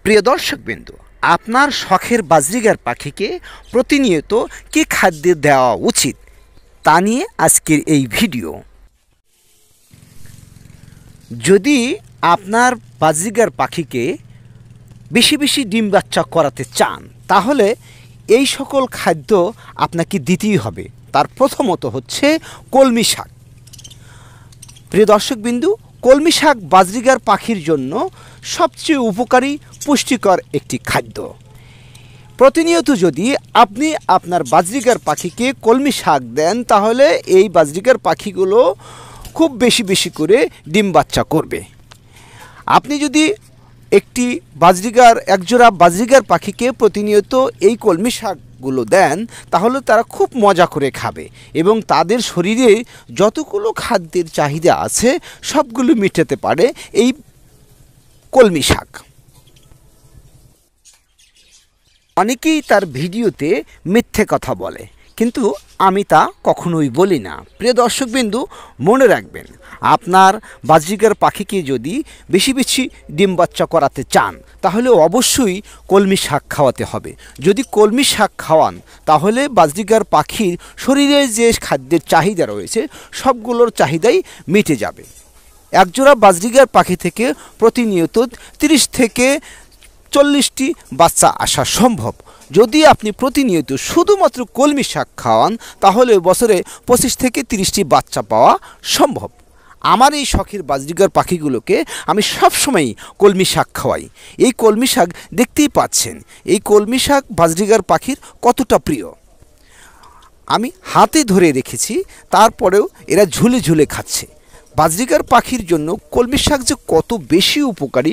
প্রিয় দর্শকবৃন্দু, আপনার শখের বাজরিগার পাখিকে প্রতিনিয়ত কী খাদ্য দেওয়া উচিত তা নিয়ে আজকের এই ভিডিও। যদি আপনার বাজরিগার পাখিকে বেশি বেশি ডিম বাচ্চা করাতে চান তাহলে এই সকল খাদ্য আপনাকে দিতেই হবে। তার প্রথমত হচ্ছে কলমি শাক। প্রিয় দর্শকবিন্দু, কলমি শাক বাজরিগার পাখির জন্য সবচেয়ে উপকারী পুষ্টিকর একটি খাদ্য। প্রতিনিয়ত যদি আপনি আপনার বাজরিগার পাখিকে কলমি শাক দেন তাহলে এই বাজরিগার পাখিগুলো খুব বেশি বেশি করে ডিম বাচ্চা করবে। আপনি যদি একটি একজোড়া বাজরিগার পাখিকে প্রতিনিয়ত এই কলমি শাকগুলো দেন তাহলে তারা খুব মজা করে খাবে এবং তাদের শরীরে যতগুলো খাদ্যের চাহিদা আছে সবগুলো মেটাতে পারে এই কলমি শাক। অনেকেই তার ভিডিওতে মিথ্যে কথা বলে, কিন্তু আমি তা কখনোই বলি না। প্রিয় দর্শকবিন্দু, মনে রাখবেন, আপনার বাজরিগার পাখিকে যদি বেশি বেশি ডিম বাচ্চা করাতে চান তাহলে অবশ্যই কলমি শাক খাওয়াতে হবে। যদি কলমি শাক খাওয়ান তাহলে বাজরিগার পাখির শরীরে যে খাদ্যের চাহিদা রয়েছে সবগুলোর চাহিদাই মিটে যাবে। একজোড়া বাজরিগার পাখি থেকে প্রতিনিয়ত 30 থেকে 40টি বাচ্চা আসা সম্ভব। যদি আপনি প্রতিনিয়ত শুধুমাত্র কলমি শাক খাওয়ান তাহলে বছরে 25 থেকে 30টি বাচ্চা পাওয়া সম্ভব। আমার এই শখের বাজরিগার পাখিগুলোকে আমি সবসময়ই কলমি শাক খাওয়াই। এই কলমি শাক দেখতেই পাচ্ছেন, এই কলমি শাক বাজরিগার পাখির কতটা প্রিয়। আমি হাতে ধরে রেখেছি, তারপরেও এরা ঝুলে ঝুলে খাচ্ছে। বাজরিগার পাখির জন্য কলমি শাক যে কত বেশি উপকারী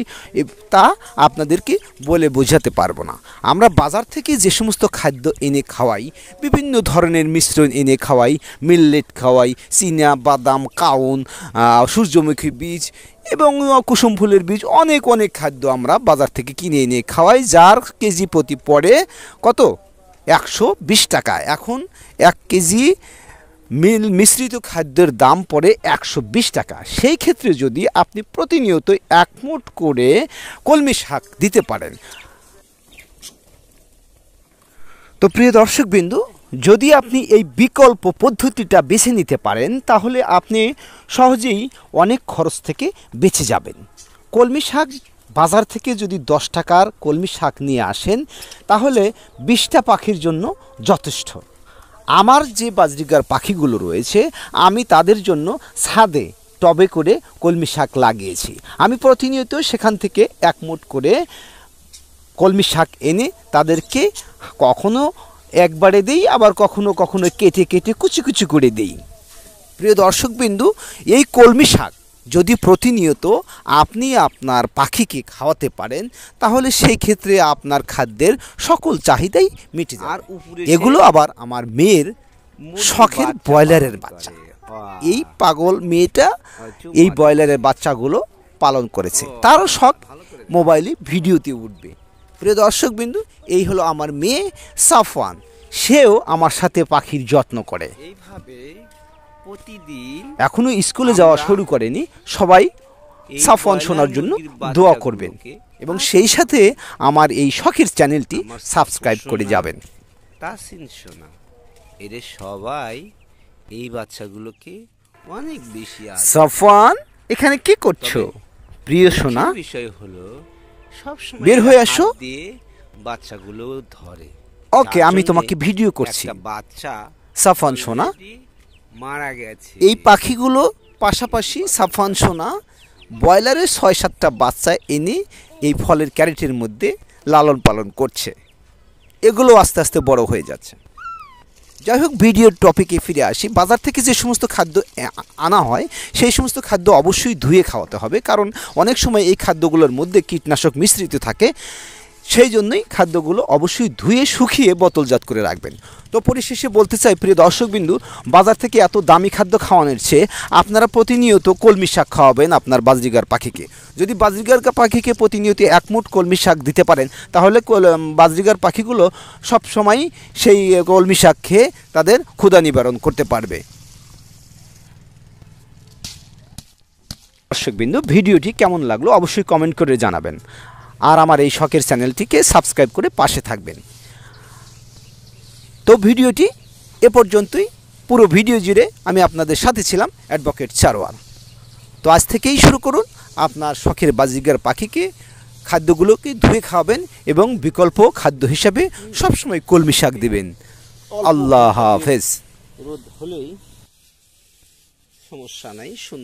তা আপনাদেরকে বলে বোঝাতে পারবো না। আমরা বাজার থেকে যে সমস্ত খাদ্য এনে খাওয়াই, বিভিন্ন ধরনের মিশ্রণ এনে খাওয়াই, মিল্লেট খাওয়াই, চীনা বাদাম, কাউন, সূর্যমুখী বীজ এবং কুসুম ফুলের বীজ, অনেক অনেক খাদ্য আমরা বাজার থেকে কিনে এনে খাওয়াই, যার কেজি প্রতি পড়ে কত 120 টাকা। এখন 1 কেজি মিশ্রিত খাদ্যের দাম পড়ে 120 টাকা। সেই ক্ষেত্রে যদি আপনি প্রতিনিয়ত 1 মুঠ করে কলমি শাক দিতে পারেন তো প্রিয় দর্শকবিন্দু, যদি আপনি এই বিকল্প পদ্ধতিটা বেছে নিতে পারেন তাহলে আপনি সহজেই অনেক খরচ থেকে বেঁচে যাবেন। কলমি শাক বাজার থেকে যদি 10 টাকার কলমি শাক নিয়ে আসেন তাহলে 20টা পাখির জন্য যথেষ্ট। আমার যে বাজরিগার পাখিগুলো রয়েছে আমি তাদের জন্য ছাদে টবে করে কলমি শাক লাগিয়েছি। আমি প্রতিনিয়ত সেখান থেকে 1 মুঠ করে কলমি শাক এনে তাদেরকে কখনো একবারে দিই, আবার কখনো কখনো কেটে কেটে কুচি কুচি করে দিই। প্রিয় দর্শকবিন্দু, এই কলমি শাক যদি প্রতিনিয়ত আপনি আপনার পাখিকে খাওয়াতে পারেন তাহলে সেই ক্ষেত্রে আপনার খাদ্যের সকল চাহিদাই মিটে যাবে। আর এগুলো আবার আমার মেয়ের শখের ব্রয়লারের বাচ্চা। এই পাগল মেয়েটা এই ব্রয়লারের বাচ্চাগুলো পালন করেছে, তারও শখ মোবাইলে ভিডিওতে উঠবে। প্রিয় দর্শকবিন্দু, এই হলো আমার মেয়ে সাফওয়ান, সেও আমার সাথে পাখির যত্ন করে। এইভাবে প্রতিদিন এখনো স্কুলে যাওয়া শুরু করেনি, সবাই সাফওয়ান শোনার জন্য দোয়া করবেন এবং সেই সাথে আমার এই শখের চ্যানেলটি সাবস্ক্রাইব করে যাবেন। তাসিন শোনা এরা সবাই এই বাচ্চাগুলোকে অনেক বেশি। সাফওয়ান, এখানে কি করছো? প্রিয় শোনা, বিষয় হলো সবসময় বের হয়ে আসো, বাচ্চাগুলো ধরে। ওকে, আমি তোমাকে ভিডিও করছি। বাচ্চা সাফওয়ান শোনা মারা গেছে। এই পাখিগুলো পাশাপাশি সাফওয়ান সোনা ব্রয়লারের 6-7টা বাচ্চা এনে এই ফলের ক্যারেটের মধ্যে লালন পালন করছে। এগুলো আস্তে আস্তে বড় হয়ে যাচ্ছে। যাই হোক, ভিডিওর টপিকে ফিরে আসি। বাজার থেকে যে সমস্ত খাদ্য আনা হয় সেই সমস্ত খাদ্য অবশ্যই ধুয়ে খাওয়াতে হবে, কারণ অনেক সময় এই খাদ্যগুলোর মধ্যে কীটনাশক মিশ্রিত থাকে। সেই জন্যই খাদ্যগুলো অবশ্যই ধুয়ে শুকিয়ে বোতলজাত করে রাখবেন। তো পরিশেষে বলতে চাই, প্রিয় দর্শকবিন্দু, বাজার থেকে এত দামি খাদ্য খাওয়ানোর চেয়ে আপনারা প্রতিনিয়ত কলমি শাক খাওয়াবেন আপনার বাজরিগার পাখিকে। যদি বাজরিগার পাখিকে প্রতিনিয়ত 1 মুঠ কলমি শাক দিতে পারেন তাহলে বাজরিগার পাখিগুলো সবসময় সেই কলমি শাক খেয়ে তাদের ক্ষুধা নিবারণ করতে পারবে। দর্শকবিন্দু, ভিডিওটি কেমন লাগলো অবশ্যই কমেন্ট করে জানাবেন। আর আমার এই শখের চ্যানেলটিকে সাবস্ক্রাইব করে পাশে থাকবেন। তো ভিডিওটি এ পর্যন্তই। পুরো ভিডিও জুড়ে আমি আপনাদের সাথে ছিলাম অ্যাডভোকেট সারোয়ার। তো আজ থেকেই শুরু করুন আপনার শখের বাজিগার পাখিকে খাদ্যগুলোকে ধুয়ে খাওয়াবেন এবং বিকল্প খাদ্য হিসাবে সবসময় কলমি শাক দিবেন। আল্লাহ হাফেজ। রোদ হলেই সমস্যা নাই, সুন্দর।